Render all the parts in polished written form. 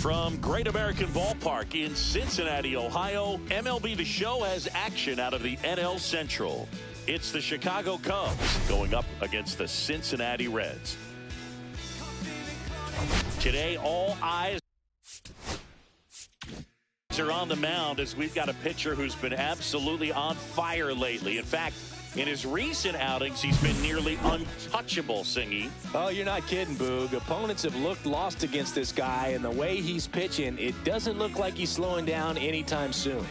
From Great American Ballpark in Cincinnati, Ohio, MLB The Show has action out of the NL Central. It's the Chicago Cubs going up against the Cincinnati Reds. Today, all eyes are on the mound as we've got a pitcher who's been absolutely on fire lately. In fact, in his recent outings, he's been nearly untouchable, Singy. Oh, you're not kidding, Boog. Opponents have looked lost against this guy, and the way he's pitching, it doesn't look like he's slowing down anytime soon.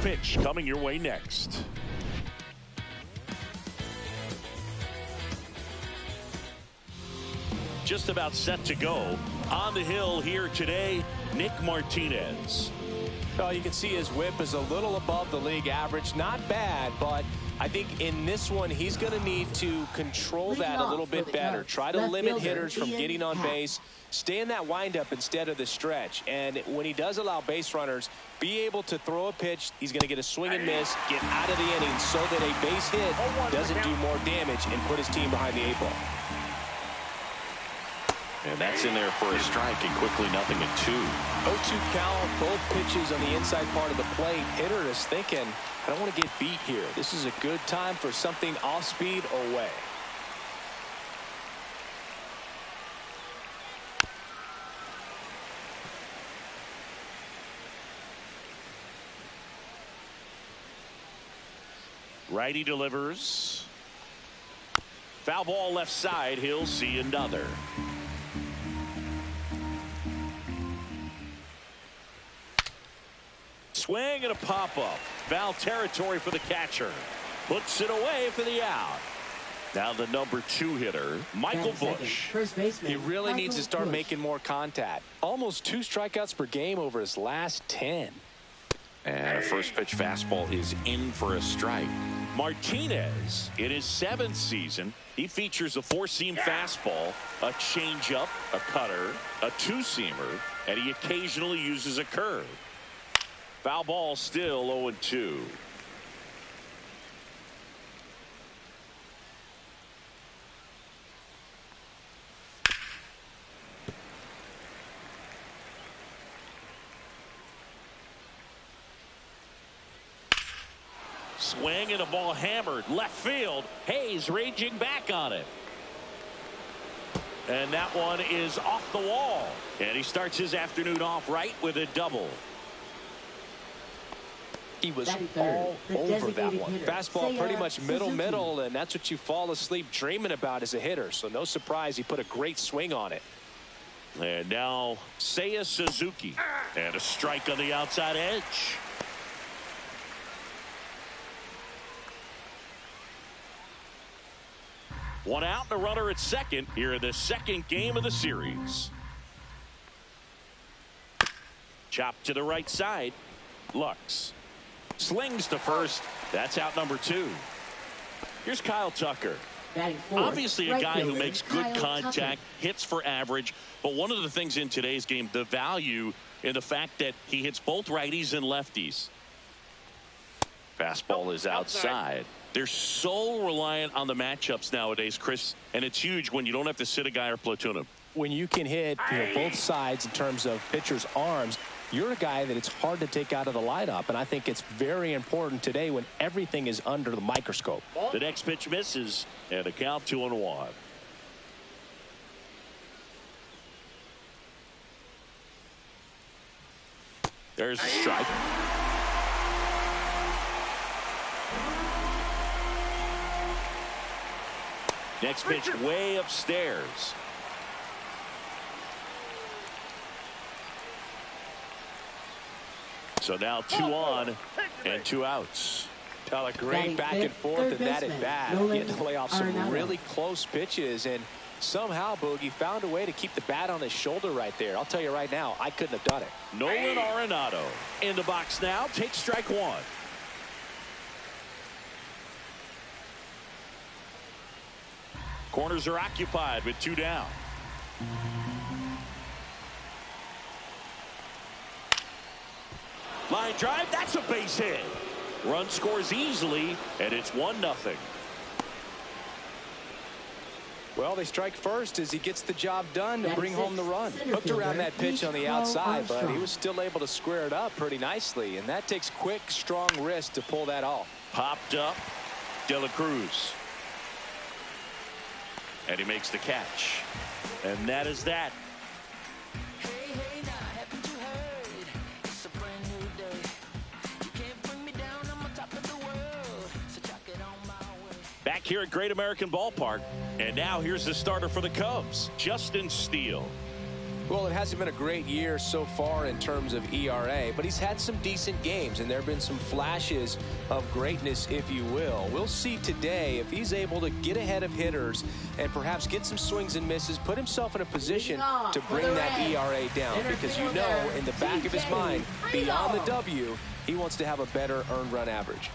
Pitch coming your way next. Just about set to go. On the hill here today, Nick Martinez. Oh, you can see his whip is a little above the league average. Not bad, but I think in this one, he's going to need to control that a little bit better. Try to limit hitters from getting on base. Stay in that windup instead of the stretch. And when he does allow base runners, be able to throw a pitch. He's going to get a swing and miss, get out of the inning so that a base hit doesn't do more damage and put his team behind the 8 ball. And that's in there for a strike, and quickly 0-2. 0-2 count, both pitches on the inside part of the plate. Hitter is thinking, I don't want to get beat here. This is a good time for something off speed or way. Righty delivers. Foul ball left side. He'll see another. Swing and a pop-up. Foul territory for the catcher. Puts it away for the out. Now the #2 hitter, Michael Busch. He really needs to start making more contact. Almost 2 strikeouts per game over his last 10. And a first pitch fastball is in for a strike. Martinez, in his 7th season, he features a 4-seam fastball, a changeup, a cutter, a 2-seamer, and he occasionally uses a curve. Foul ball still 0-2. Swing and a ball hammered left field. Hayes raging back on it. And that one is off the wall. And he starts his afternoon off right with a double. He was all over that one. Fastball pretty much middle, and that's what you fall asleep dreaming about as a hitter. So no surprise he put a great swing on it. And now Seiya Suzuki. And a strike on the outside edge. One out and a runner at second here in the 2nd game of the series. Chop to the right side. Lux slings to first. That's out #2. Here's Kyle Tucker. Obviously a guy who makes good contact, hits for average. But one of the things in today's game, the value in the fact that he hits both righties and lefties. Fastball is outside. They're so reliant on the matchups nowadays, Chris, and it's huge when you don't have to sit a guy or platoon him. When you can hit both sides in terms of pitchers' arms, you're a guy that it's hard to take out of the lineup, and I think it's very important today when everything is under the microscope. The next pitch misses, and a count 2-1. There's a strike. Next pitch way upstairs. So now 2 on and 2 outs. A great back and forth and that at bat. Getting to lay off some really close pitches, and somehow Boogie found a way to keep the bat on his shoulder right there. I'll tell you right now, I couldn't have done it. Nolan Arenado in the box now. Takes strike 1. Corners are occupied with 2 down. Line drive, that's a base hit. Run scores easily, and it's 1-0. Well, they strike first as he gets the job done to bring home the run. Hooked around that pitch on the outside, but he was still able to square it up pretty nicely, and that takes quick, strong wrist to pull that off. Popped up, De La Cruz. And he makes the catch. And that is that. Back here at Great American Ballpark. And now here's the starter for the Cubs, Justin Steele. Well, it hasn't been a great year so far in terms of ERA, but he's had some decent games, and there have been some flashes of greatness, if you will. We'll see today if he's able to get ahead of hitters and perhaps get some swings and misses, put himself in a position to bring that ERA down, because you know in the back of his mind, beyond the W, he wants to have a better earned run average.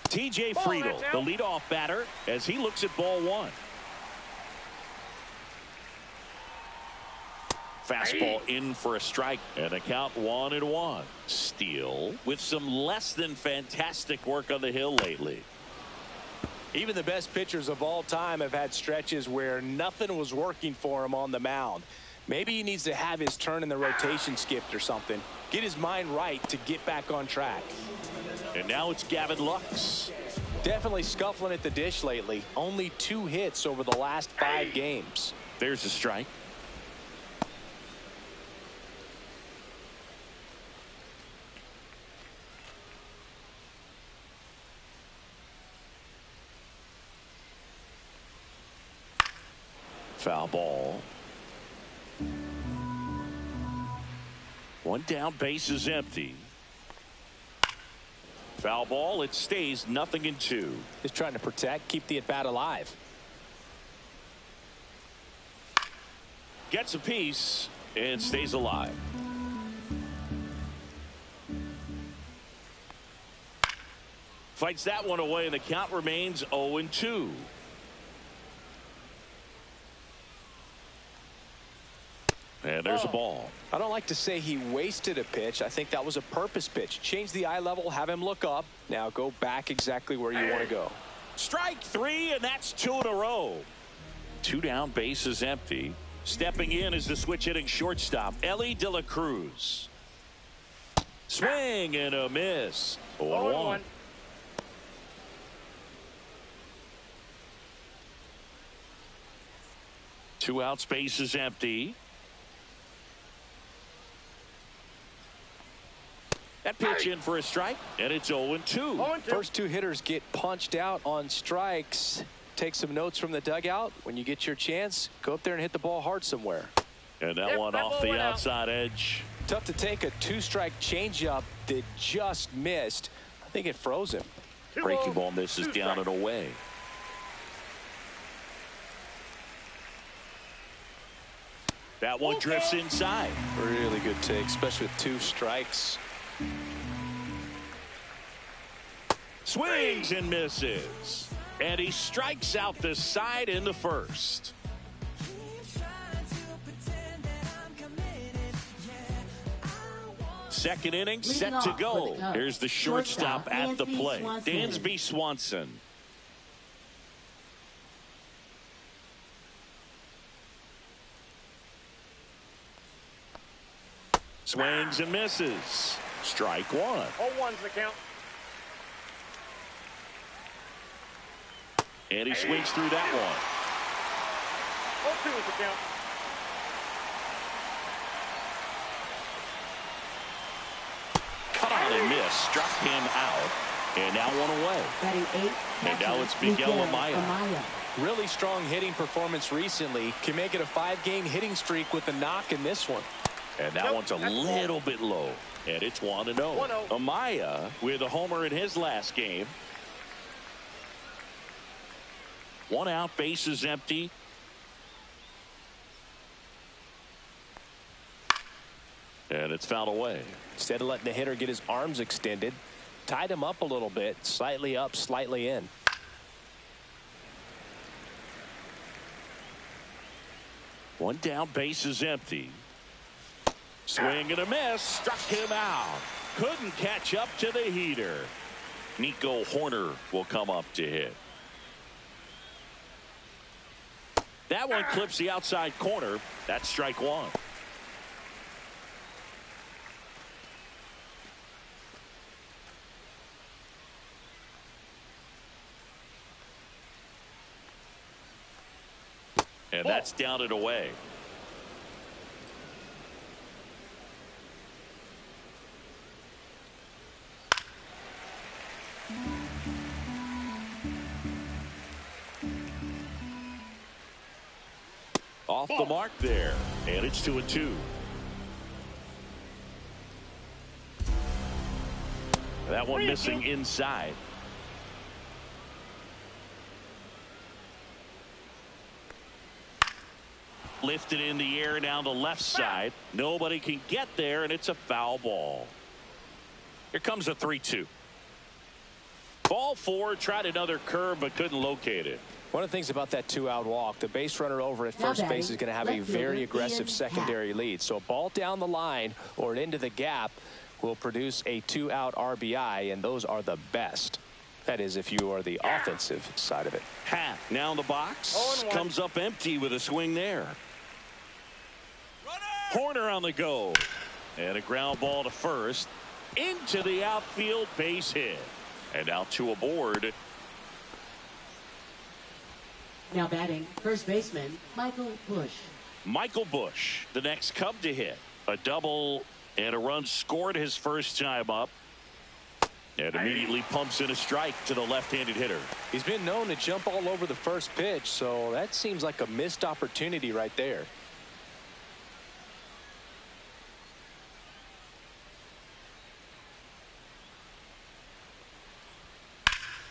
TJ Friedel, the leadoff batter, as he looks at ball 1. Fastball in for a strike, and a count 1-1. Steele with some less than fantastic work on the hill lately. Even the best pitchers of all time have had stretches where nothing was working for him on the mound. Maybe he needs to have his turn in the rotation skipped or something. Get his mind right to get back on track. And now it's Gavin Lux. Definitely scuffling at the dish lately. Only 2 hits over the last 5 games. There's a strike. Foul ball. 1 down, base is empty. Foul ball, it stays 0-2. Just trying to protect, keep the at-bat alive. Gets a piece and stays alive. Fights that one away, and the count remains 0-2. And there's a ball. I don't like to say he wasted a pitch. I think that was a purpose pitch. Change the eye level, have him look up. Now go back exactly where you want to go. Strike 3, and that's 2 in a row. 2 down, base is empty. Stepping in is the switch hitting shortstop, Ellie De La Cruz. Swing and a miss. 0-1. 2 outs, base is empty. That pitch in for a strike, and it's 0-2. First 2 hitters get punched out on strikes. Take some notes from the dugout. When you get your chance, go up there and hit the ball hard somewhere. And that one off the outside edge. Tough to take a 2-strike changeup that just missed. I think it froze him. Breaking ball misses down and away. That one drifts inside. Really good take, especially with 2 strikes. Swings and misses. And he strikes out the side in the first. Second inning set to go. Here's the shortstop at the plate, Dansby Swanson. Swings and misses. Strike 1. 0-1's the count. And he swings through that one. 0-2 is the count. Cut on and miss. Struck him out. And now 1 away. Batting 8. And now it's Miguel Amaya. Really strong hitting performance recently. Can make it a 5-game hitting streak with a knock in this one. And that one's a little bit low. And it's 1-0. Amaya with a homer in his last game. 1 out, base is empty. And it's fouled away. Instead of letting the hitter get his arms extended, tied him up a little bit, slightly up, slightly in. One down, base is empty. Swing and a miss. Struck him out. Couldn't catch up to the heater. Nico Hoerner will come up to hit. That one clips the outside corner. That's strike one. And that's down and away. Off the mark there, and it's 2-2. That one missing inside. Lifted in the air down the left side. Nobody can get there, and it's a foul ball. Here comes a 3-2. Ball four, tried another curve, but couldn't locate it. One of the things about that 2-out walk, the base runner over at first base is going to have a very aggressive secondary lead. So a ball down the line or into the gap will produce a 2-out RBI, and those are the best. That is, if you are the offensive side of it. Happ now in the box. Comes up empty with a swing there. Hoerner on the go. And a ground ball to first. Into the outfield, base hit. And now two aboard. Now batting, first baseman, Michael Busch. Michael Busch, the next Cub to hit. A double and a run scored his first time up. And immediately pumps in a strike to the left-handed hitter. He's been known to jump all over the first pitch, so that seems like a missed opportunity right there.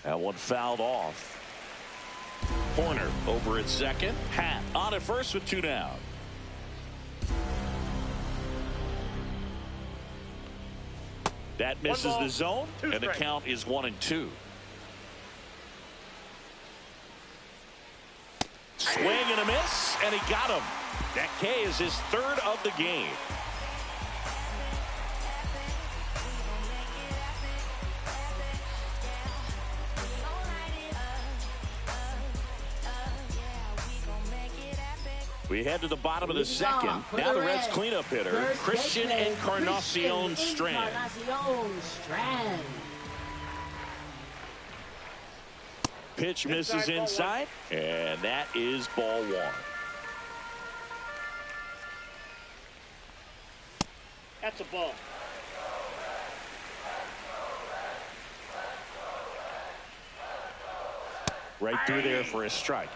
That one fouled off. Hoerner over at second. Happ on at first with two down. That misses the zone, and the count is 1-2. Swing and a miss, and he got him. That K is his third of the game. We head to the bottom of the second. Now the Reds cleanup hitter, Christian Encarnacion Strand. Pitch misses inside, and that is ball one. That's a ball. Right through there for a strike.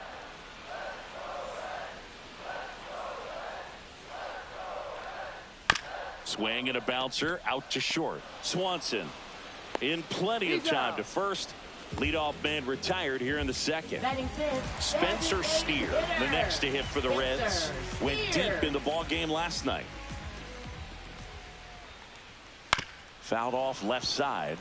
Swing and a bouncer out to short. Swanson in plenty of time to first. Leadoff man retired here in the second. Spencer Steer, the next to hit for the Reds. Went deep in the ball game last night. Fouled off left side.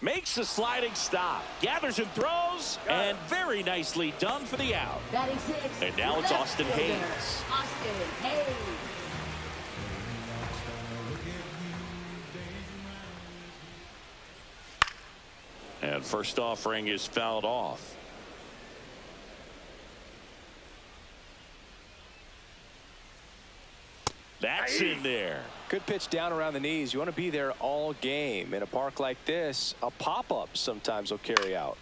Makes the sliding stop. Gathers and throws. And very nicely done for the out. And now it's Austin Hayes. And first offering is fouled off. That's in there. Good pitch down around the knees. You want to be there all game. In a park like this, a pop-up sometimes will carry out.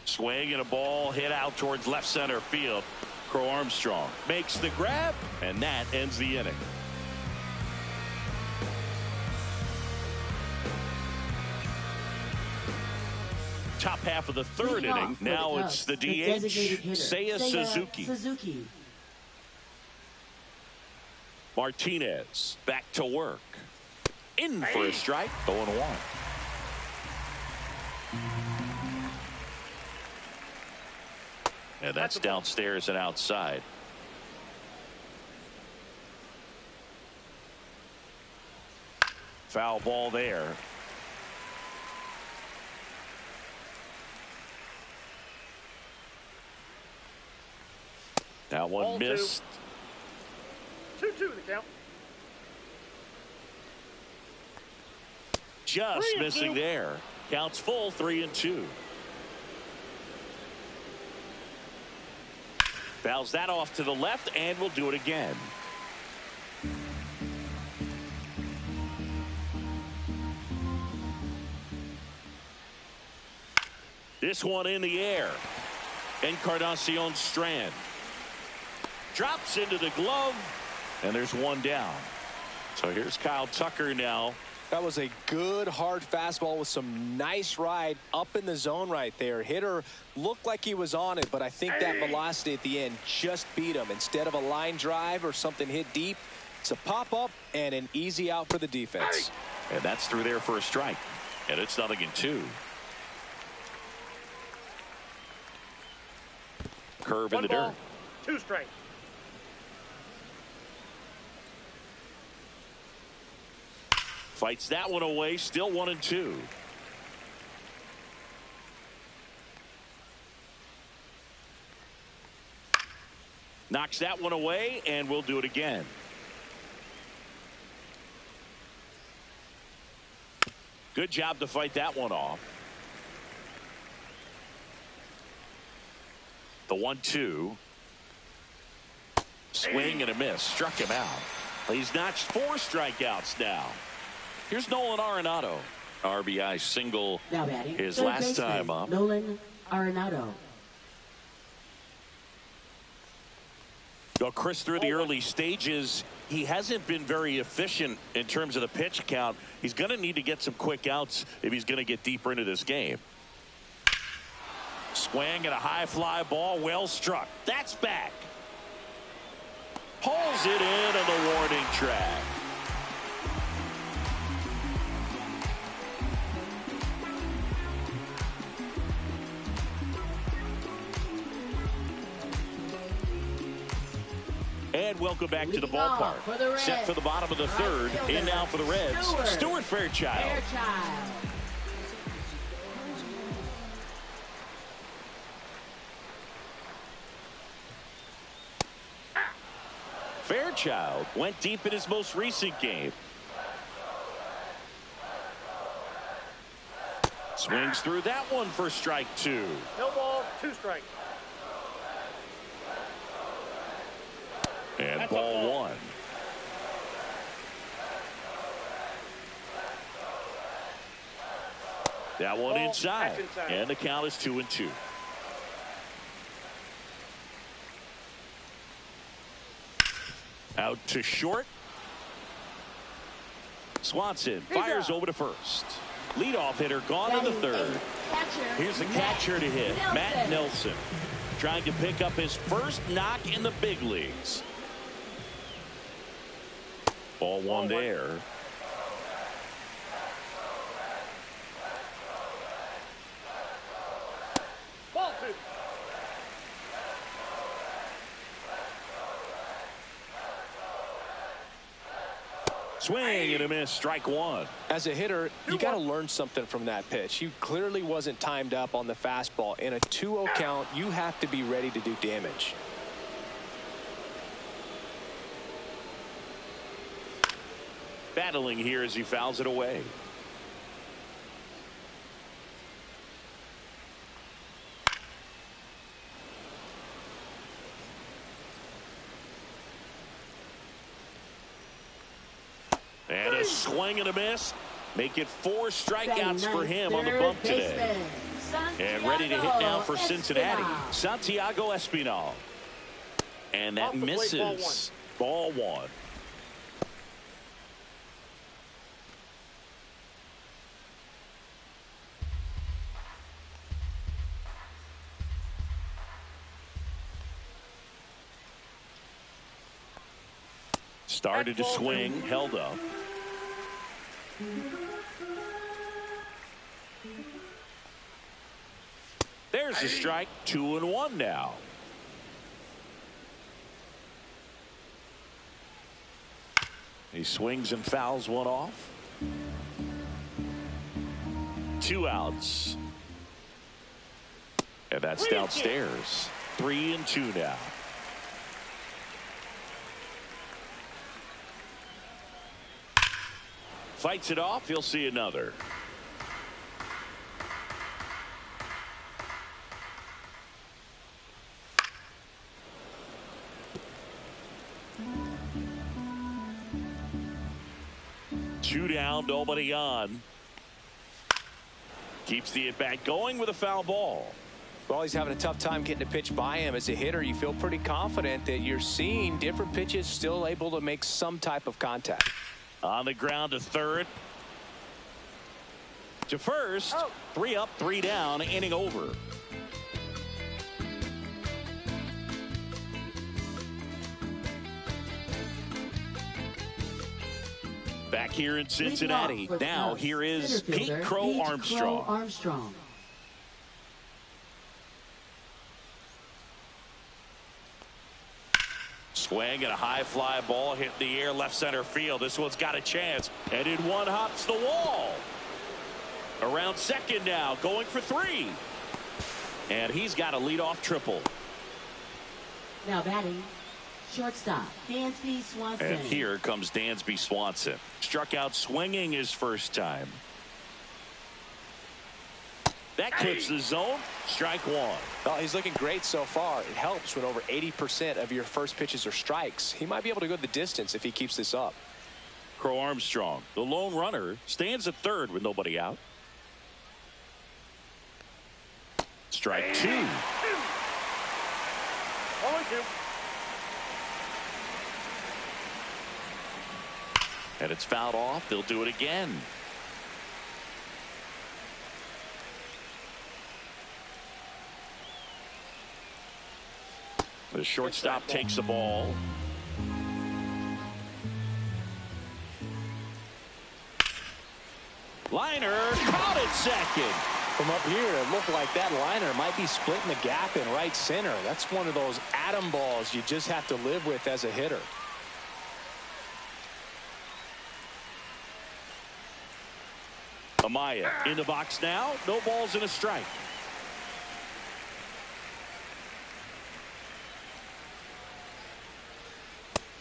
Swing and a ball hit out towards left center field. Crow Armstrong makes the grab, and that ends the inning. Top half of the third inning. Now it's the DH, Seiya Suzuki. Martinez back to work. In for a strike. 0-1. And that's downstairs and outside. Foul ball there. That one Ball missed. 2-2 the count. Just 3-2. missing there. Counts full, 3-2. Fouls that off to the left, and we'll do it again. This one in the air. Encarnacion Strand drops into the glove, and there's one down. So here's Kyle Tucker now. That was a good hard fastball with some nice ride up in the zone right there. Hitter looked like he was on it, but I think that velocity at the end just beat him. Instead of a line drive or something hit deep, it's a pop up and an easy out for the defense. And that's through there for a strike. And it's 0-2. Curve in the dirt. 2 strike. Fights that one away, still 1-2. Knocks that one away, and we'll do it again. Good job to fight that one off. The 1-2. Swing and a miss. Struck him out. He's notched 4 strikeouts now. Here's Nolan Arenado. RBI single Now batting, his third last baseman, time up. Nolan Arenado. Well, Chris, through the early stages, he hasn't been very efficient in terms of the pitch count. He's going to need to get some quick outs if he's going to get deeper into this game. Swing and a high fly ball, well struck. That's back. Pulls it in on the warning track. And welcome back to the ballpark. Set for the bottom of the third. In now for the Reds, Stuart Fairchild. Fairchild went deep in his most recent game. Swings through that one for strike 2. No ball, 2 strikes. And That's ball 1. That one inside. And the count is 2-2. Out to short. Swanson fires over to first. Leadoff hitter gone to the third. Here's the catcher to hit, Matt Nelson. Trying to pick up his first knock in the big leagues. Ball 1 there. Ball 2. Swing and a miss, strike 1. As a hitter, you got to learn something from that pitch. He clearly wasn't timed up on the fastball. In a 2-0 count, you have to be ready to do damage. Battling here as he fouls it away. And a swing and a miss. Make it 4 strikeouts for him on the bump today. And ready to hit now for Cincinnati, Santiago Espinal. And that misses. Ball 1. Started to swing, held up. There's a strike, 2-1 now. He swings and fouls one off. 2 outs. And that's downstairs. 3-2 now. Fights it off. He'll see another. Two down, nobody on. Keeps the at-bat going with a foul ball. Well, he's having a tough time getting a pitch by him. As a hitter, you feel pretty confident that you're seeing different pitches still able to make some type of contact. On the ground to third. To first. 3 up, 3 down, inning over. Back here in Cincinnati. Now here is Pete Crow Armstrong. Swing and a high fly ball hit in the air left center field. This one's got a chance. And in one hops the wall. Around second now, going for 3. And he's got a leadoff triple. Now batting, shortstop, Dansby Swanson. And here comes Dansby Swanson. Struck out swinging his first time. That clips the zone. Strike 1. Well, he's looking great so far. It helps when over 80% of your first pitches are strikes. He might be able to go the distance if he keeps this up. Crow Armstrong, the lone runner, stands at third with nobody out. Strike 2. Only 2. And it's fouled off. They'll do it again. The shortstop takes the ball. Liner caught at second. From up here, it looked like that liner might be splitting the gap in right center. That's one of those atom balls you just have to live with as a hitter. Amaya in the box now. No balls and a strike.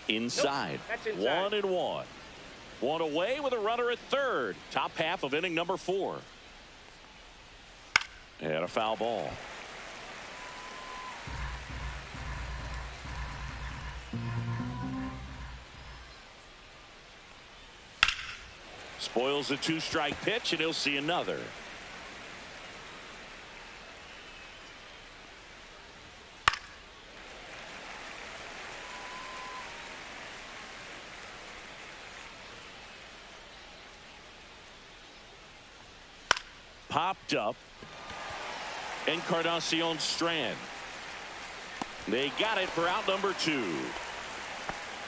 Inside. Nope, 1-1. One away with a runner at third. Top half of inning number 4. And a foul ball. Spoils the 2-strike pitch, and he'll see another. Popped up. Encarnacion Strand. They got it for out number 2.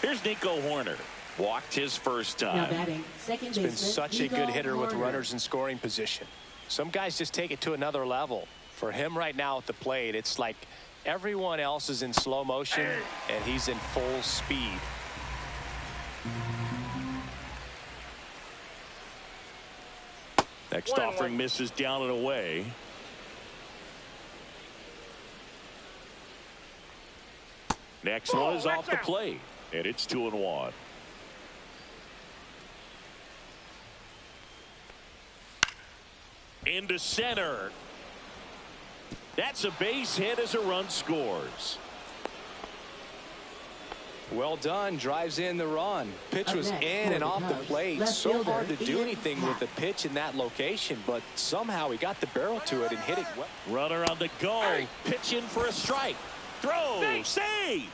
Here's Nico Horner. Walked his first Now time. batting, second He's been baseman, such a Nico good hitter with Horner. runners in scoring position. Some guys just take it to another level. For him right now at the plate, it's like everyone else is in slow motion and he's in full speed. Next offering misses down and away. Next one is off the plate, and it's 2-1. Into center. That's a base hit as a run scores. Well done. Drives in the run. Pitch was in and off the plate. So hard to do anything with the pitch in that location, but somehow he got the barrel to it and hit it well. Runner on the go. Pitch in for a strike. Throw. Save.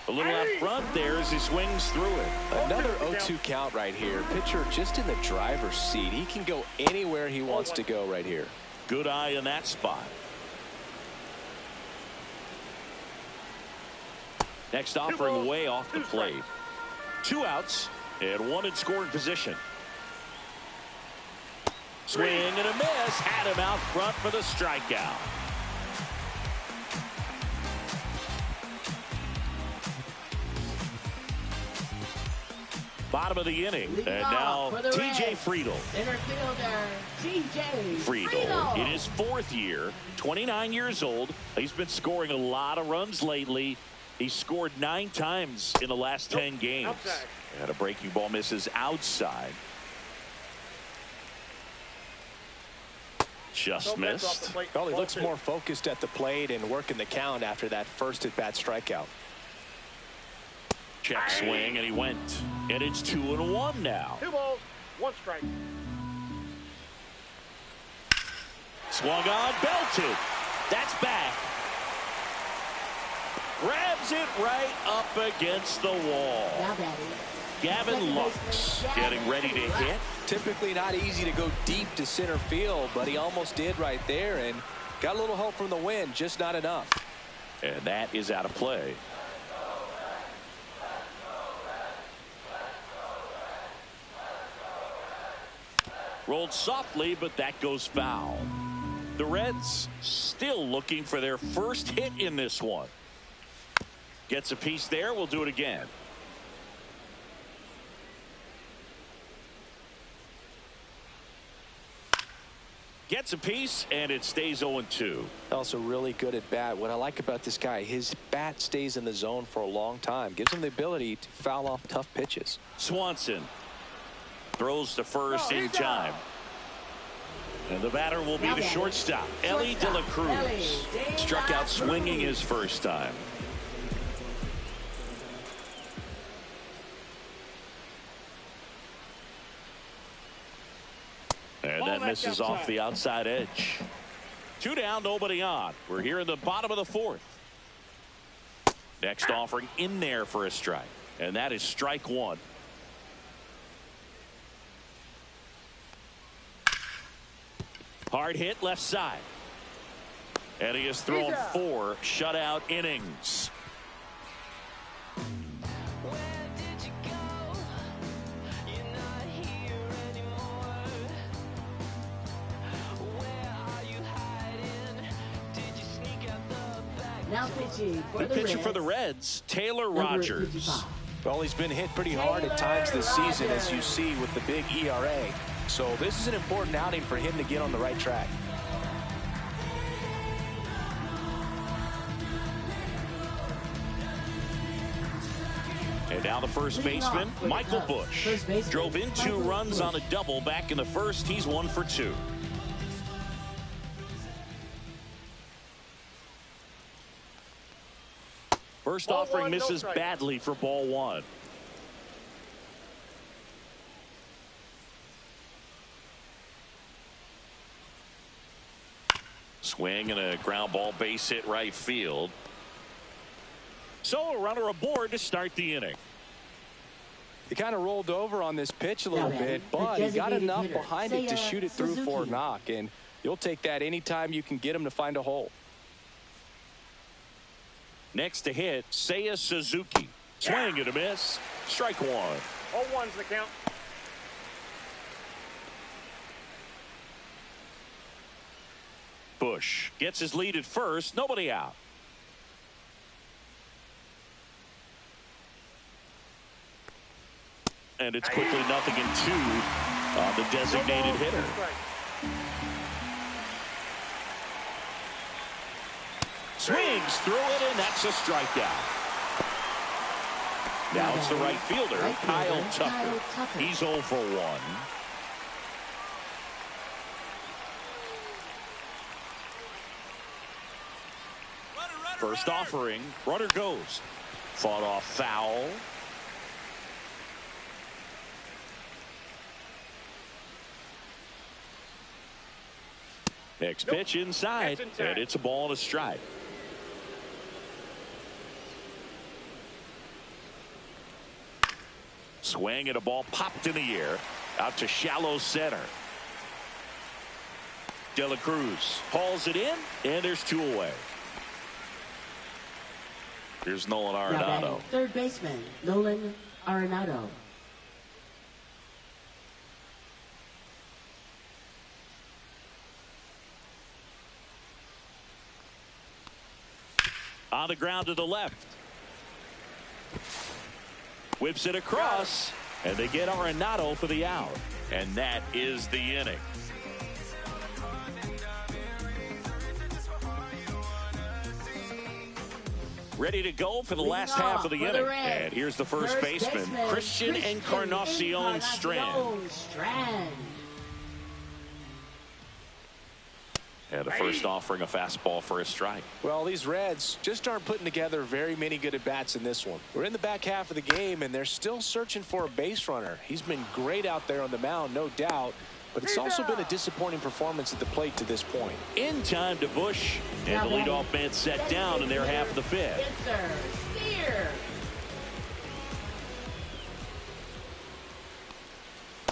A little out front there as he swings through it. Another 0-2 count right here. Pitcher just in the driver's seat. He can go anywhere he wants to go right here. Good eye in that spot. Next offering way off the plate. 2 outs and 1 in scoring position. Swing and a miss. Had him out front for the strikeout. Bottom of the inning. Leading And off now for the T.J. Reds, Friedel. center fielder, T.J. Friedel in his 4th year, 29 years old. He's been scoring a lot of runs lately. He scored 9 times in the last 10 games. Outside. And a breaking ball misses outside. Just No bets off the missed. plate. Well, he Ball looks 2. more focused at the plate and working the count after that first at-bat strikeout. Check swing, and he went. And it's 2-1 now. 2 balls, 1 strike. Swung on, belted. That's back. Grabs it right up against the wall. Now batting, Gavin Lux getting ready to hit. Typically not easy to go deep to center field, but he almost did right there and got a little help from the wind, just not enough. And that is out of play. Rolled softly, but that goes foul. The Reds still looking for their first hit in this one. Gets a piece there. We'll do it again. Gets a piece, and it stays 0-2. Also really good at bat. What I like about this guy, his bat stays in the zone for a long time. Gives him the ability to foul off tough pitches. Swanson throws to first in time. And the batter will be the shortstop, Ellie De La Cruz. Struck out swinging his first time. And that misses off the outside edge. 2 down, nobody on. We're here in the bottom of the 4th. Next offering in there for a strike. And that is strike 1. Hard hit left side. And he has thrown 4 shutout innings. now pitching for the Pitcher Reds, for the Reds, Taylor number Rogers. 55. Well, he's been hit pretty hard at times this season, as you see with the big ERA. So this is an important outing for him to get on the right track. And now the first baseman, Michael Busch. Drove in 2 runs on a double back in the first. He's 1 for 2. First Ball offering 1, no misses strike. badly for ball 1. Swing and a ground ball base hit right field. So a runner aboard to start the inning. He kind of rolled over on this pitch a little bit, but he got enough behind it to shoot it through for a knock, and you'll take that anytime you can get him to find a hole. Next to hit, Seiya Suzuki. Swing and a miss. Strike 1. All 1's the count. Busch gets his lead at first. Nobody out. And it's quickly 0-2 on the designated hitter. Swings through it, and that's a strikeout. Now it's the right fielder, Kyle Tucker. He's 0 for 1. First offering, runner goes. Fought off foul. Next pitch inside, and it's a ball and a strike. Swing and a ball popped in the air out to shallow center. De La Cruz hauls it in, and there's 2 away. Here's Nolan Arenado. Third baseman, Nolan Arenado. On the ground to the left. Whips it across. And they get Arenado for the out. And that is the inning. Ready to go for the last half of the inning. And here's the first baseman, Christian Encarnacion Strand. And the first offering a fastball for a strike. Well, these Reds just aren't putting together very many good at-bats in this one. We're in the back half of the game, and they're still searching for a base runner. He's been great out there on the mound, no doubt, but it's also been a disappointing performance at the plate to this point. In time to Bush, and the leadoff man set down in their half of the fifth.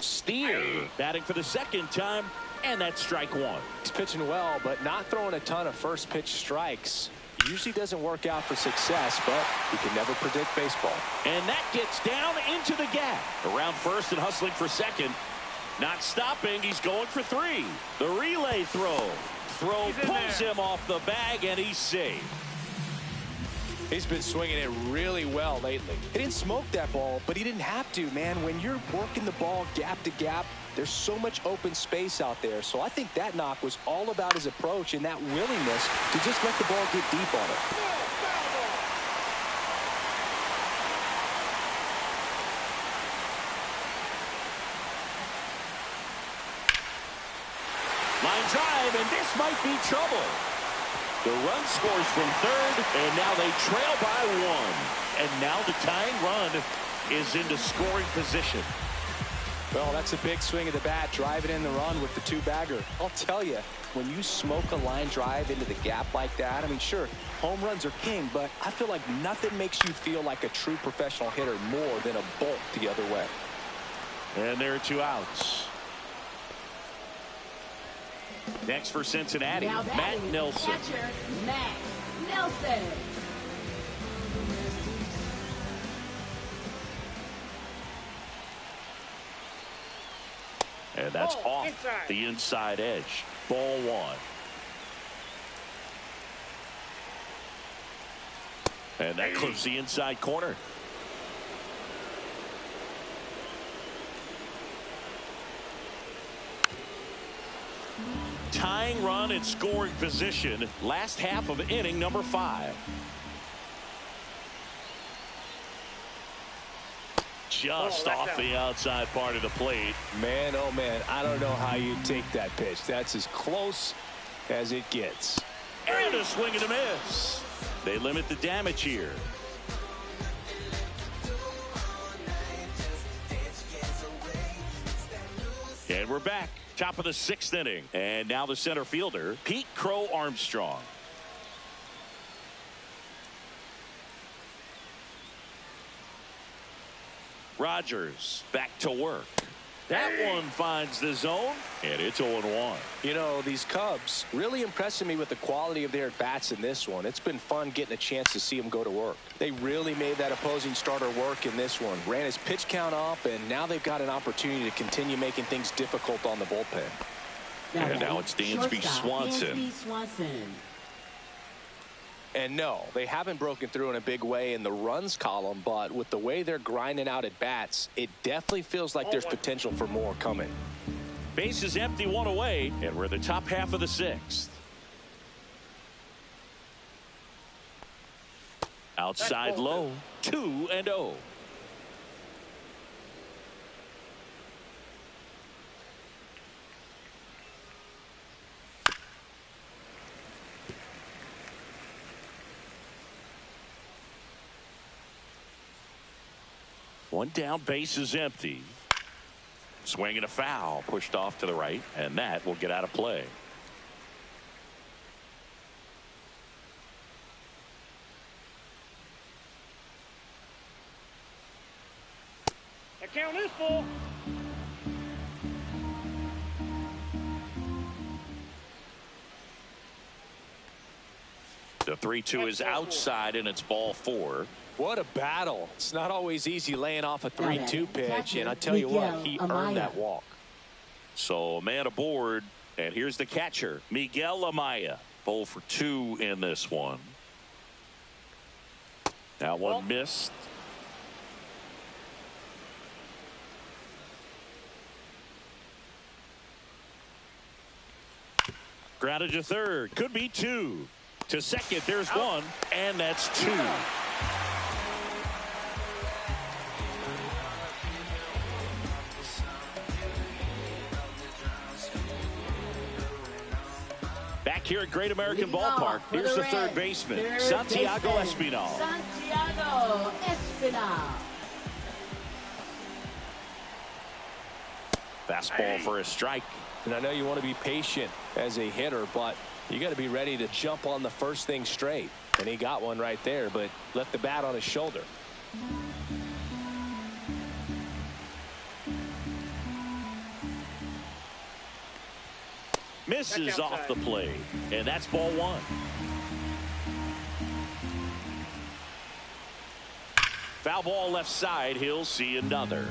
Steer batting for the second time, and that's strike one. He's pitching well, but not throwing a ton of first pitch strikes. Usually doesn't work out for success, but you can never predict baseball. And that gets down into the gap. Around first and hustling for second. Not stopping. He's going for three. The relay throw. Throw pulls him off the bag, and he's safe. He's been swinging it really well lately. He didn't smoke that ball, but he didn't have to, man. When you're working the ball gap to gap, there's so much open space out there. So I think that knock was all about his approach and that willingness to just let the ball get deep on it. Line drive, and this might be trouble. The run scores from third, and now they trail by one. And now the tying run is into scoring position. Well, that's a big swing of the bat, driving in the run with the two-bagger. I'll tell you, when you smoke a line drive into the gap like that, I mean, sure, home runs are king, but I feel like nothing makes you feel like a true professional hitter more than a bolt the other way. And there are two outs. Next for Cincinnati, Matt Nelson. Catcher, Matt Nelson. And that's off the inside edge. Ball one. And that clips the inside corner. Tying run in scoring position. Last half of inning number 5. Just off the outside part of the plate. Man, oh man, I don't know how you take that pitch. That's as close as it gets. And a swing and a miss. They limit the damage here. And we're back. Top of the 6th inning. And now the center fielder, Pete Crow Armstrong. Rogers back to work. That one finds the zone, and it's 0-1. You know, these Cubs really impressing me with the quality of their at-bats in this one. It's been fun getting a chance to see them go to work. They really made that opposing starter work in this one. Ran his pitch count up, and now they've got an opportunity to continue making things difficult on the bullpen. And now it's Dansby Swanson. And no, they haven't broken through in a big way in the runs column, but with the way they're grinding out at bats, it definitely feels like there's potential for more coming. Base is empty, one away, and we're in the top half of the 6th. Outside low, 2-0. One down, base is empty. Swing and a foul, pushed off to the right, and that will get out of play. The count is full. The 3-2 is outside, and it's ball 4. What a battle. It's not always easy laying off a 3-2 pitch, and I tell you what, he earned that walk. So a man aboard, and here's the catcher, Miguel Amaya. 0 for 2 in this one. That one missed. Grounded to third. Could be two. To second, there's one, and that's two. Back here at Great American Ballpark, here's the third baseman, Santiago Espinal. Santiago Espinal. Fastball for a strike. And I know you want to be patient as a hitter, but you got to be ready to jump on the first thing straight. And he got one right there, but left the bat on his shoulder. Misses off the plate, and that's ball one. Foul ball left side. He'll see another.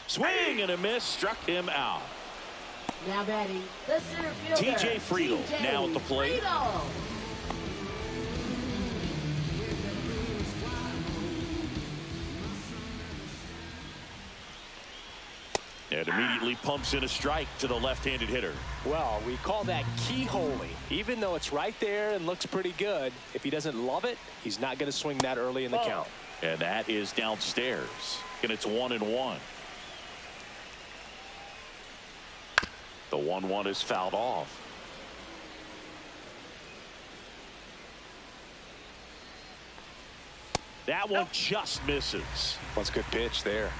Swing and a miss, struck him out. Now batting the center fielder, TJ Friedel now at the plate. Friedel. And immediately pumps in a strike to the left-handed hitter. Well, we call that keyholing. Even though it's right there and looks pretty good, if he doesn't love it, he's not going to swing that early in the count. And that is downstairs. And it's 1-1. The 1-1 is fouled off. That one just misses. That's a good pitch there.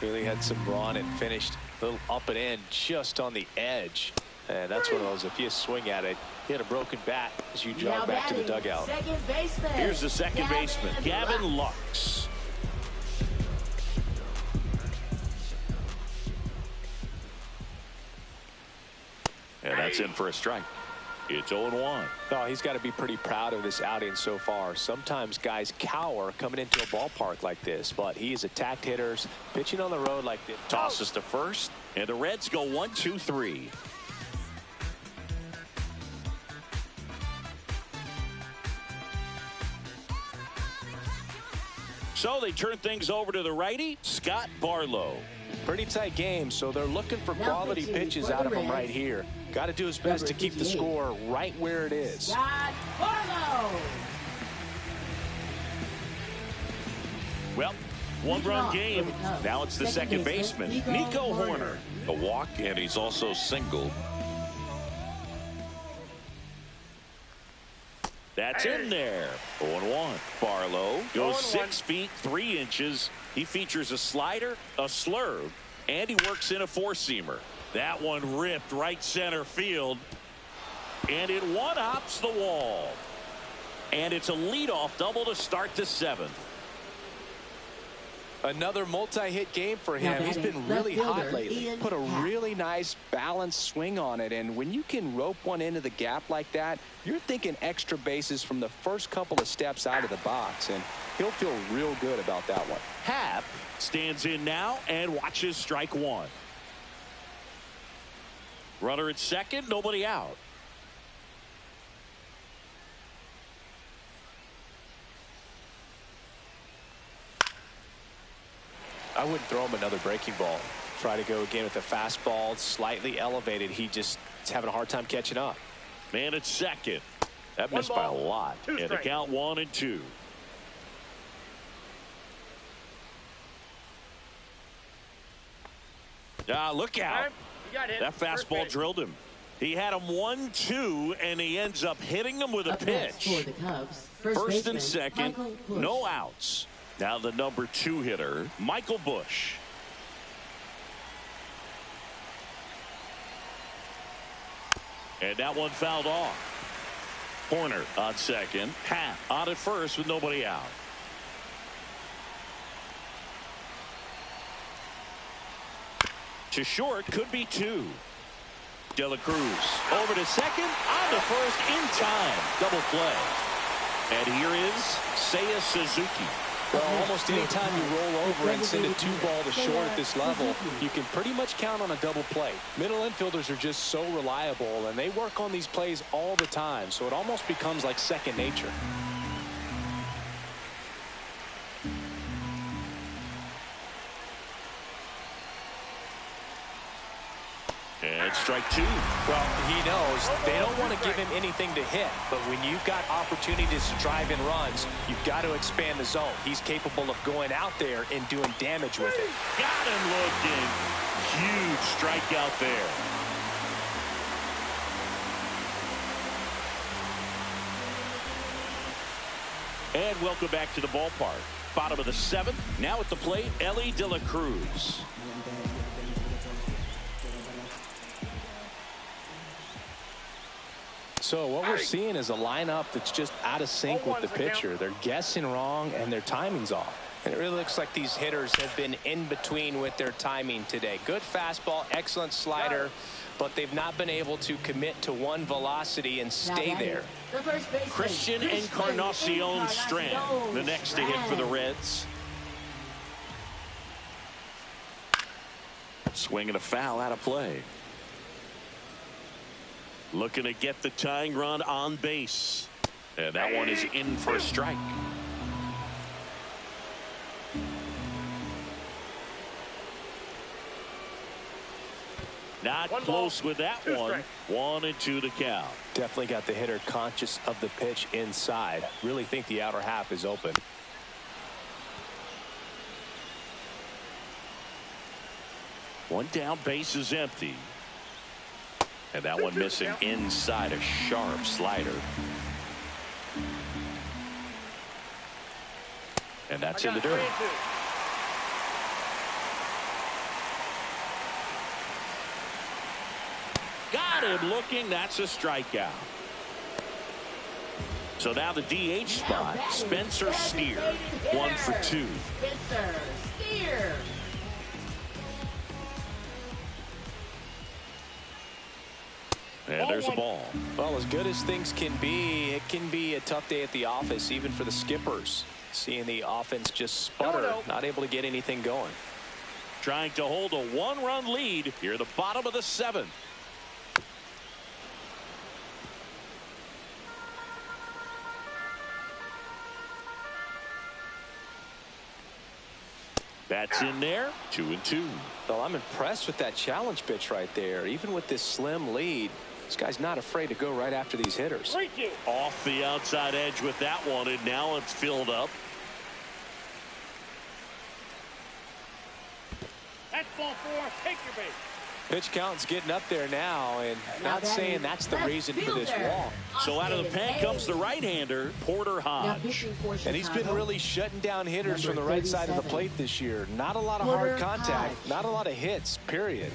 Really had some run and finished a little up and in just on the edge. And that's one of those, if you swing at it, hit a broken bat as you jog back to the dugout. Second baseman. Here's the second baseman, Gavin Lux. And that's in for a strike. It's 0-1. Oh, he's got to be pretty proud of this outing so far. Sometimes guys cower coming into a ballpark like this, but he has attacked hitters pitching on the road like this. Tosses to first, and the Reds go 1-2-3. So they turn things over to the righty, Scott Barlow. Pretty tight game, so they're looking for quality pitches out of him right here. Got to do his best to keep the score right where it is. Scott Barlow. Well, one-run game. Now it's the second baseman, Nico Horner. A walk, and he's also singled. That's in there. 0-1. Barlow goes 6 feet 3 inches. He features a slider, a slurve, and he works in a four-seamer. That one ripped right center field, and it one-hops the wall. And it's a leadoff double to start the seventh. Another multi-hit game for him. He's been really hot lately. Put a really nice balanced swing on it, and when you can rope one into the gap like that, you're thinking extra bases from the first couple of steps out of the box, and he'll feel real good about that one. Happ stands in now and watches strike one. Runner at second, nobody out. I wouldn't throw him another breaking ball. Try to go again with the fastball, slightly elevated. He just is having a hard time catching up. Man at second. That missed by a lot. And the count 1-2. Look out. That fastball drilled him. He had him 1-2, and he ends up hitting him with a pitch. First and second, no outs. Now the number 2 hitter, Michael Busch. And that one fouled off. Horner on second. Happ on at first with nobody out. To short, could be 2. De La Cruz over to second, on to first in time. Double play. And here is Seiya Suzuki. Well, almost any time you roll over and send a 2-ball to short at this level, you can pretty much count on a double play. Middle infielders are just so reliable, and they work on these plays all the time, so it almost becomes like second nature. And strike two. Well, he knows they don't want to give him anything to hit, but when you've got opportunities to drive in runs, you've got to expand the zone. He's capable of going out there and doing damage with it. Got him looking. Huge strikeout there. And welcome back to the ballpark. Bottom of the seventh. Now at the plate, Ellie De La Cruz. So what we're seeing is a lineup that's just out of sync with the pitcher. They're guessing wrong and their timing's off. And it really looks like these hitters have been in between with their timing today. Good fastball, excellent slider, but they've not been able to commit to one velocity and stay there. Christian Encarnacion Strand, the next to hit for the Reds. Swing and a foul out of play. Looking to get the tying run on base. And that one is in for a strike. Not close with that one. 1-2 to count. Definitely got the hitter conscious of the pitch inside. Really think the outer half is open. One down, base is empty. And that one missing inside, a sharp slider. And that's in the dirt. Got him looking. That's a strikeout. So now the DH spot, Spencer Steer, 1 for 2. Spencer Steer. And there's a ball. Well, as good as things can be, it can be a tough day at the office, even for the skippers. Seeing the offense just sputter, not able to get anything going. Trying to hold a one-run lead here at the bottom of the seventh. That's in there. 2-2. Well, I'm impressed with that challenge pitch right there. Even with this slim lead, this guy's not afraid to go right after these hitters. Off the outside edge with that one, and now it's filled up. That's ball 4. Take your base. Pitch count's getting up there now, and not saying that's the reason for this walk. So out of the pen comes the right-hander, Porter Hodge. And he's been really shutting down hitters from the right side of the plate this year. Not a lot of hard contact, not a lot of hits, period.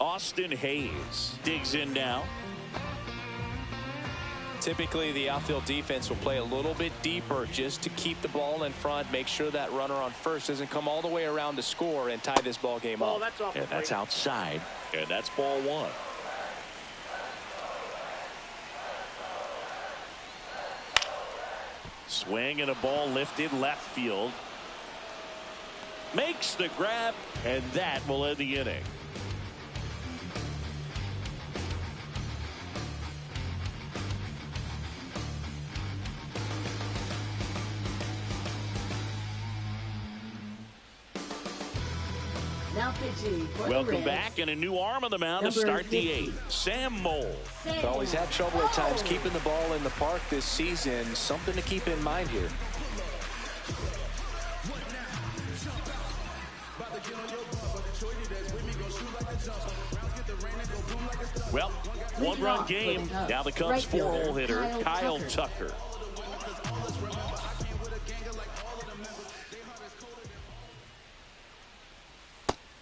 Austin Hayes digs in now. Typically, the outfield defense will play a little bit deeper just to keep the ball in front, make sure that runner on first doesn't come all the way around to score and tie this ball game up. And that's outside, and that's ball 1. Swing and a ball lifted left field. Makes the grab, and that will end the inning. Welcome back, and a new arm on the mound to start the 8th. Sam Moll. Well, he's had trouble at times keeping the ball in the park this season. Something to keep in mind here. Well, one-run game. Now the Cubs' 4-hole hitter, Kyle Tucker.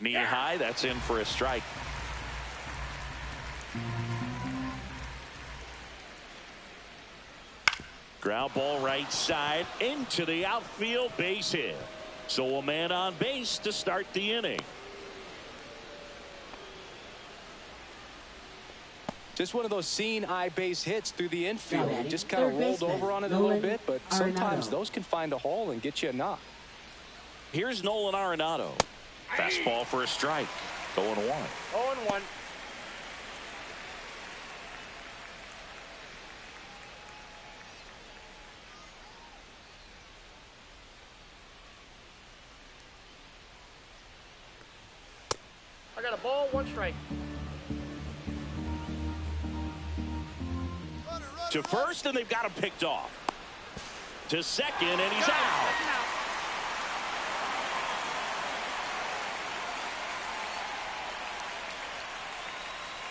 Knee high, that's in for a strike. Ground ball right side into the outfield, base hit. So a man on base to start the inning. Just one of those seeing eye base hits through the infield. He just kind of rolled over on it a little bit, but sometimes those can find a hole and get you a knock. Here's Nolan Arenado. Fastball for a strike. 0-1. 0-1. ball, 1 strike. To first, and they've got him picked off. To second, and he's out.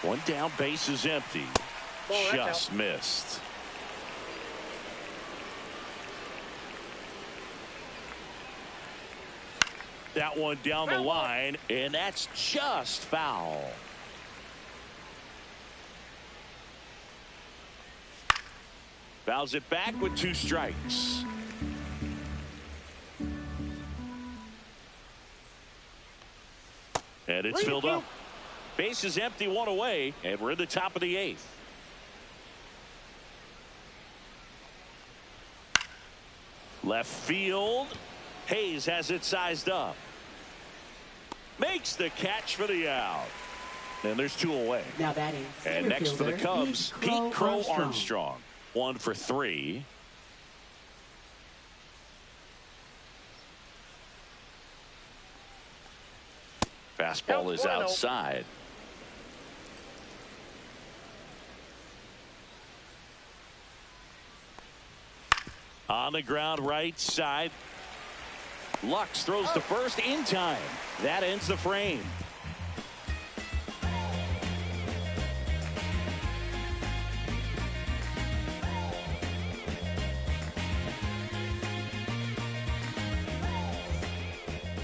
One down, base is empty. Just missed. That one down the line, and that's just foul. Fouls it back with 2 strikes. And it's filled up. Base is empty, 1 away, and we're in the top of the 8th. Left field. Hayes has it sized up. Makes the catch for the out. And there's 2 away. Now batting. And next for the Cubs, Pete Crow Armstrong. 1 for 3. Fastball is outside. On the ground, right side. Lux throws to first in time. That ends the frame.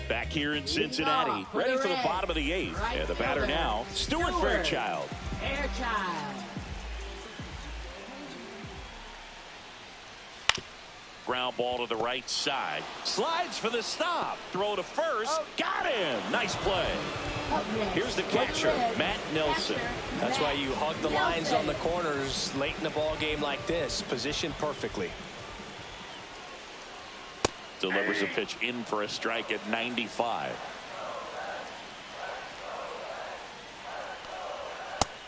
Back here in Cincinnati, ready for the bottom of the 8th. And the batter now, Stuart Fairchild. Ground ball to the right side. Slides for the stop. Throw to first. Got him. Nice play. Here's the catcher, Matt Nelson. That's why you hug the lines on the corners late in the ball game like this. Positioned perfectly. Delivers a pitch in for a strike at 95.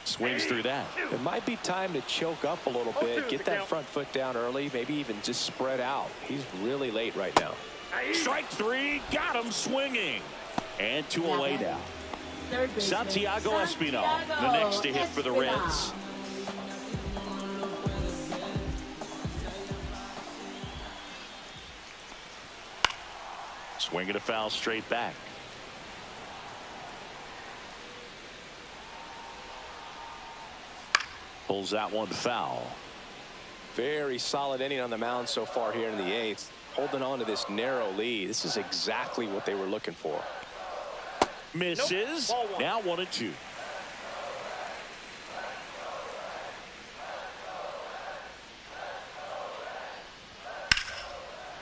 Swings through that. It might be time to choke up a little bit. Get that front foot down early. Maybe even just spread out. He's really late right now. Strike 3. Got him swinging. And 2 away now. Santiago Espinal, the next to hit for the Reds. Swinging a foul straight back. Pulls that one foul. Very solid inning on the mound so far here in the 8th. Holding on to this narrow lead. This is exactly what they were looking for. Misses. Now 1-2.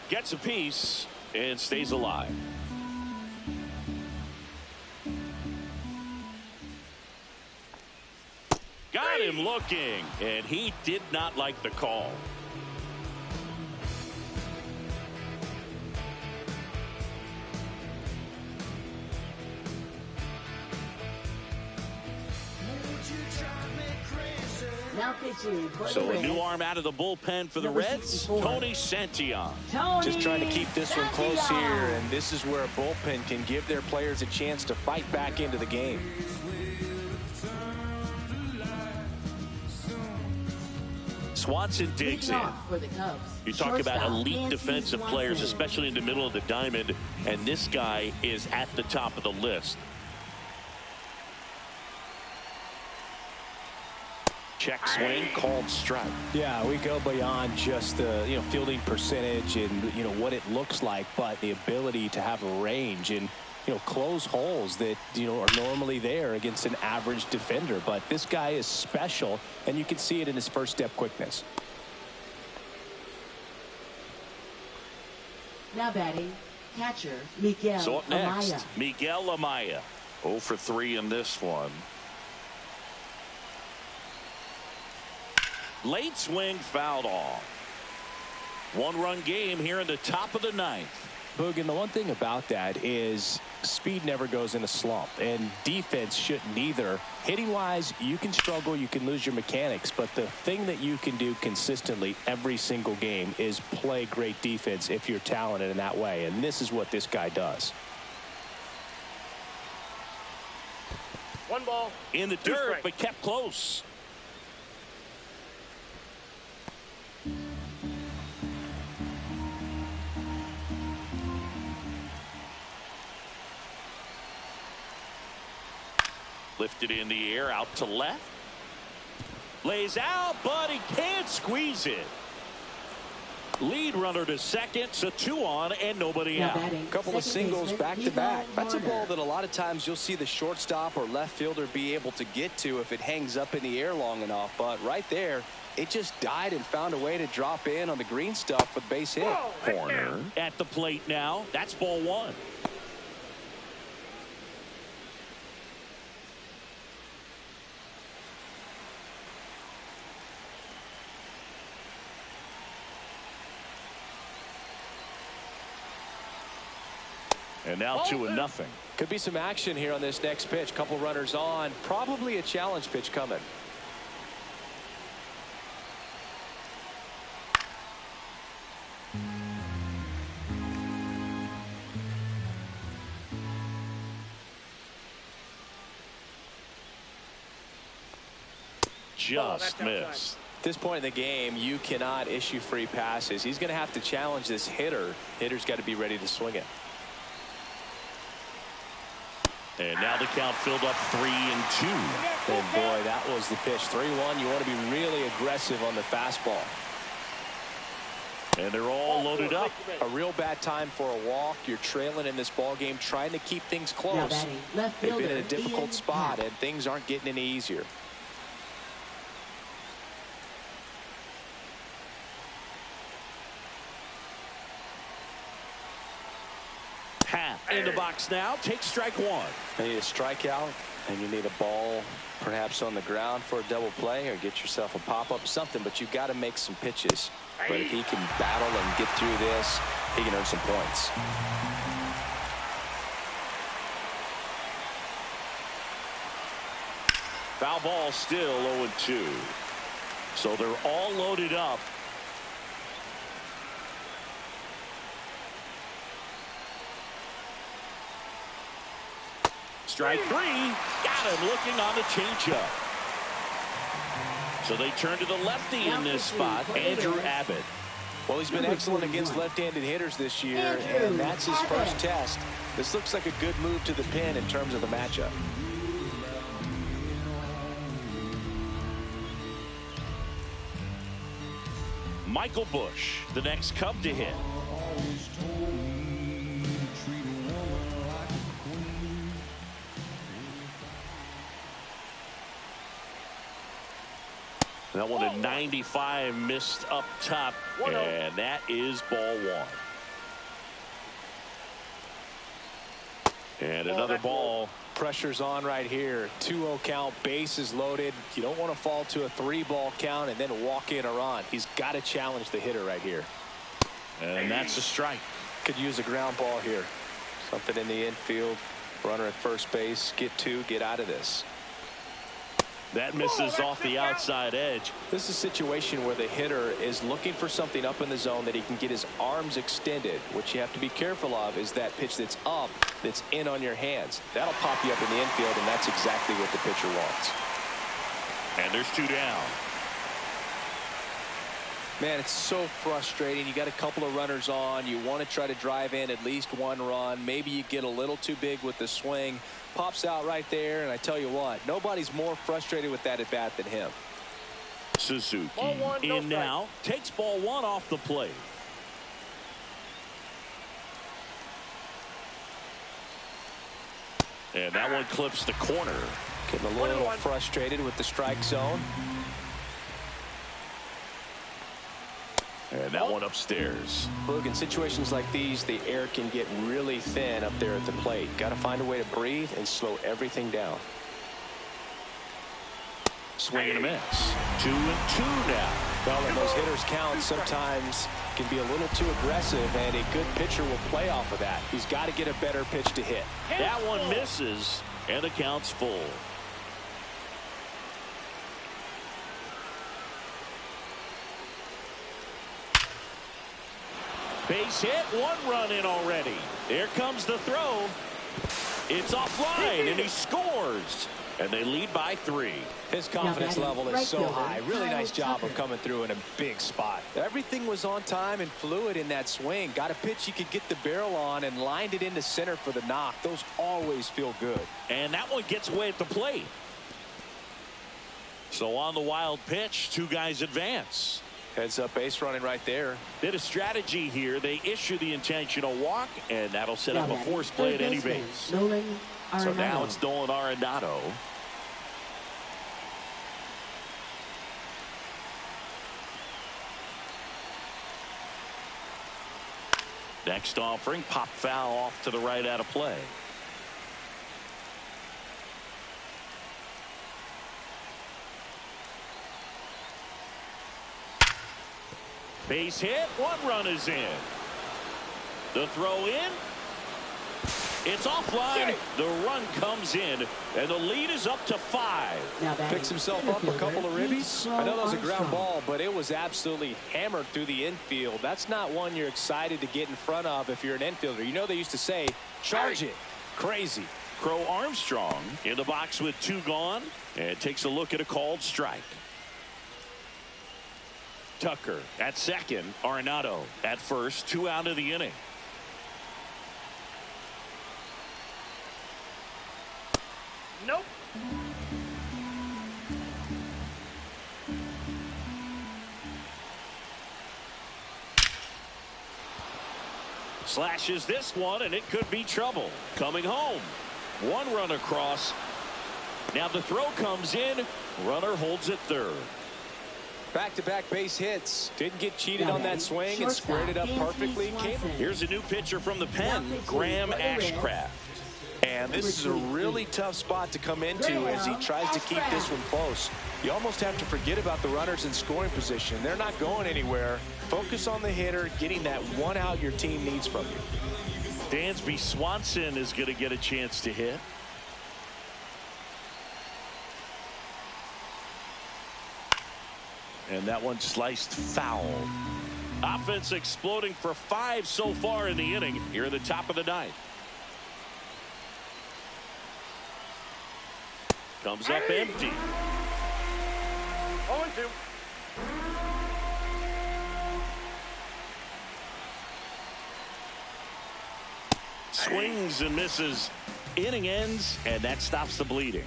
Gets a piece and stays alive. Got him looking, and he did not like the call. So a new arm out of the bullpen for the Reds, Tony Santillan. Just trying to keep this one close here, and this is where a bullpen can give their players a chance to fight back into the game. Swanson digs in. You talk about elite defensive players, especially in the middle of the diamond, and this guy is at the top of the list. Check swing, called strike. Yeah, we go beyond just the fielding percentage and what it looks like, but the ability to have a range and close holes that are normally there against an average defender. But this guy is special, and you can see it in his first step quickness. Now batting, catcher Miguel So up next, Amaya. Miguel Amaya. 0 for 3 in this one. Late swing fouled off. 1-run game here in the top of the 9th. Boog, and the one thing about that is speed never goes in a slump, and defense shouldn't either. Hitting wise, you can struggle, you can lose your mechanics, but the thing that you can do consistently every single game is play great defense if you're talented in that way, and this is what this guy does. One ball. In the dirt, but kept close. Lifted in the air, out to left. Lays out, but he can't squeeze it. Lead runner to second, so 2 on and nobody out. A couple of singles back to back. That's a ball that a lot of times you'll see the shortstop or left fielder be able to get to if it hangs up in the air long enough. But right there, it just died and found a way to drop in on the green stuff with base hit. Corner at the plate now. That's ball 1. And now 2-0. Could be some action here on this next pitch. Couple runners on. Probably a challenge pitch coming. Just missed. At this point in the game, you cannot issue free passes. He's going to have to challenge this hitter. Hitter's got to be ready to swing it. And now the count filled up 3-2. And boy, that was the pitch. 3-1. You want to be really aggressive on the fastball. And they're all loaded up. A real bad time for a walk. You're trailing in this ball game, trying to keep things close. They've been in a difficult spot, and things aren't getting any easier. In the box now, take strike 1. You need a strikeout, and you need a ball perhaps on the ground for a double play, or get yourself a pop-up, something, but you've got to make some pitches. But if he can battle and get through this, he can earn some points. Foul ball, still 0-2. So they're all loaded up. Strike 3. Got him looking on the changeup. So they turn to the lefty in this spot, Andrew Abbott. Well, he's been excellent against left-handed hitters this year, and that's his first test. This looks like a good move to the pin in terms of the matchup. Michael Busch, the next Cub to hit. That one at 95, missed up top, and that is ball 1. And another ball. Pressure's on right here. 2-0 count, bases loaded. You don't want to fall to a 3-ball count and then walk in or on. He's got to challenge the hitter right here. And that's a strike. Could use a ground ball here. Something in the infield. Runner at first base. Get 2, get out of this. That misses off the outside edge. This is a situation where the hitter is looking for something up in the zone that he can get his arms extended. What you have to be careful of is that pitch that's up, that's in on your hands. That'll pop you up in the infield, and that's exactly what the pitcher wants. And there's 2 down. Man, it's so frustrating. You got a couple of runners on. You want to try to drive in at least 1 run. Maybe you get a little too big with the swing. Pops out right there, and I tell you what, nobody's more frustrated with that at bat than him. Suzuki in now, takes ball 1 off the plate. And that one clips the corner. Getting a little frustrated with the strike zone. And that one upstairs. Look, in situations like these, the air can get really thin up there at the plate. Got to find a way to breathe and slow everything down. Swing and a miss. 2-2 now. Well, when those hitters count, sometimes can be a little too aggressive, and a good pitcher will play off of that. He's got to get a better pitch to hit. That one misses, and the count's full. Base hit, 1 run in already. There comes the throw. It's offline, and he scores. and they lead by 3. His confidence level is so high. Really nice job of coming through in a big spot. Everything was on time and fluid in that swing. Got a pitch he could get the barrel on and lined it into center for the knock. Those always feel good. And that one gets away at the plate. So on the wild pitch, 2 guys advance. Heads up base running right there. Bit of strategy here. They issue the intentional walk, and that'll set up a force play at any base. So now it's Nolan Arenado. Next offering, pop foul off to the right out of play. Base hit, 1 run is in. The throw in. It's offline. The run comes in, and the lead is up to 5. Picks himself up a couple of ribbies. I know that was a ground ball, but it was absolutely hammered through the infield. That's not one you're excited to get in front of if you're an infielder. You know they used to say, charge it. Crazy. Crow Armstrong in the box with 2 gone, and takes a look at a called strike. Tucker at second. Arenado at first. 2 out of the inning. Nope. Slashes this one, and it could be trouble. Coming home. 1 run across. Now the throw comes in. Runner holds at third. Back-to-back base hits. Didn't get cheated on that swing and squared it up perfectly. Here's a new pitcher from the pen, Graham Ashcraft. And this is a really tough spot to come into as he tries to keep this one close. You almost have to forget about the runners in scoring position. They're not going anywhere. Focus on the hitter, getting that 1 out your team needs from you. Dansby Swanson is going to get a chance to hit. And that one sliced foul. Offense exploding for 5 so far in the inning here at the top of the 9th. Comes up empty. 0-2. Swings and misses. Inning ends, and that stops the bleeding.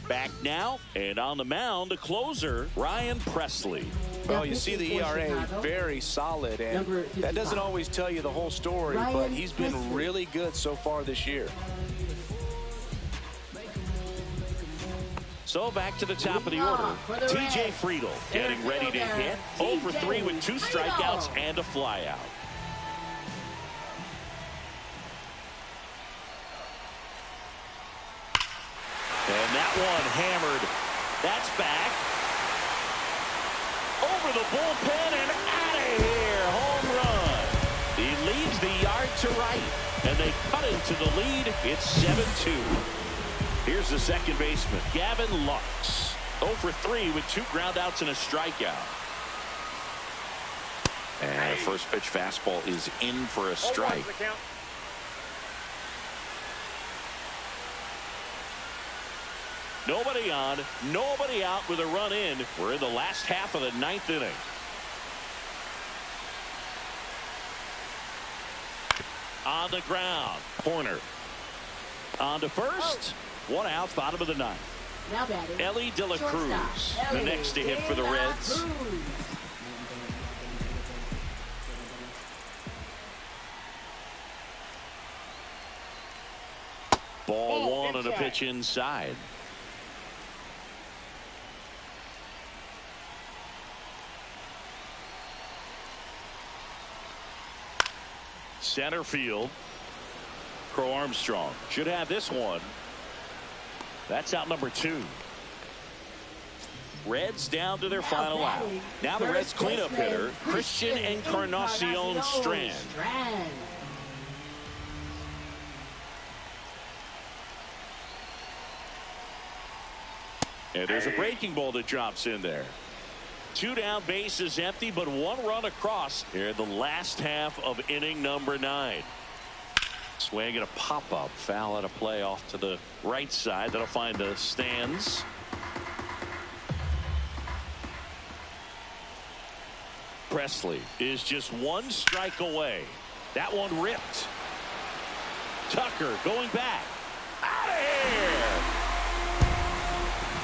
Back now, and on the mound, the closer, Ryan Presley. Well, you see the ERA very solid, and that doesn't always tell you the whole story, but he's been really good so far this year. So back to the top of the order. TJ Friedl getting ready to hit. 0 for 3 with 2 strikeouts and a flyout. And that one hammered. That's back. Over the bullpen and out of here. Home run. He leads the yard to right. And they cut into the lead. It's 7-2. Here's the second baseman, Gavin Lux. 0 for 3 with 2 groundouts and a strikeout. And the first pitch fastball is in for a strike. Nobody on, nobody out with a run in. We're in the last half of the 9th inning. On the ground, Horner. On to first. 1 out, bottom of the 9th. Now batting, Ellie De La Cruz, the next to hit for the Reds. Ball 1 and a pitch inside. Center field. Crow Armstrong should have this one. That's out number 2. Reds down to their final out. Now the Reds cleanup hitter, Christian Encarnacion Strand. And there's a breaking ball that drops in there. 2 down, base is empty, but 1 run across here in the last half of inning number 9. Swing and a pop-up. Foul out of play off to the right side. That'll find the stands. Presley is just 1 strike away. That one ripped. Tucker going back. Out of here!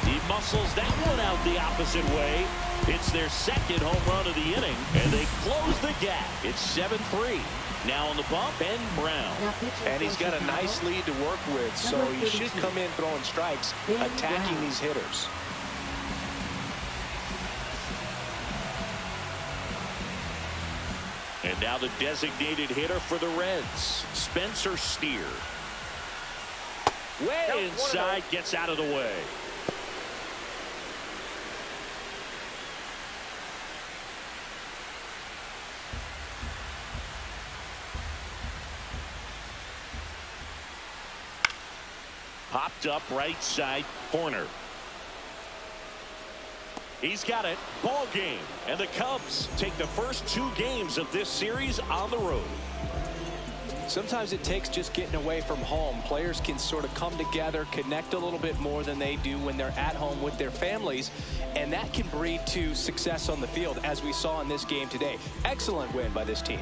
He muscles that one out the opposite way. It's their second home run of the inning, and they close the gap. It's 7-3. Now on the bump, Ben Brown. And he's got a nice lead to work with, so he should come in throwing strikes, attacking these hitters. And now the designated hitter for the Reds, Spencer Steer. Way inside, gets out of the way. Popped up right side corner. He's got it. Ball game. And the Cubs take the first 2 games of this series on the road. Sometimes it takes just getting away from home. Players can sort of come together, connect a little bit more than they do when they're at home with their families, and that can breed to success on the field, as we saw in this game today. Excellent win by this team.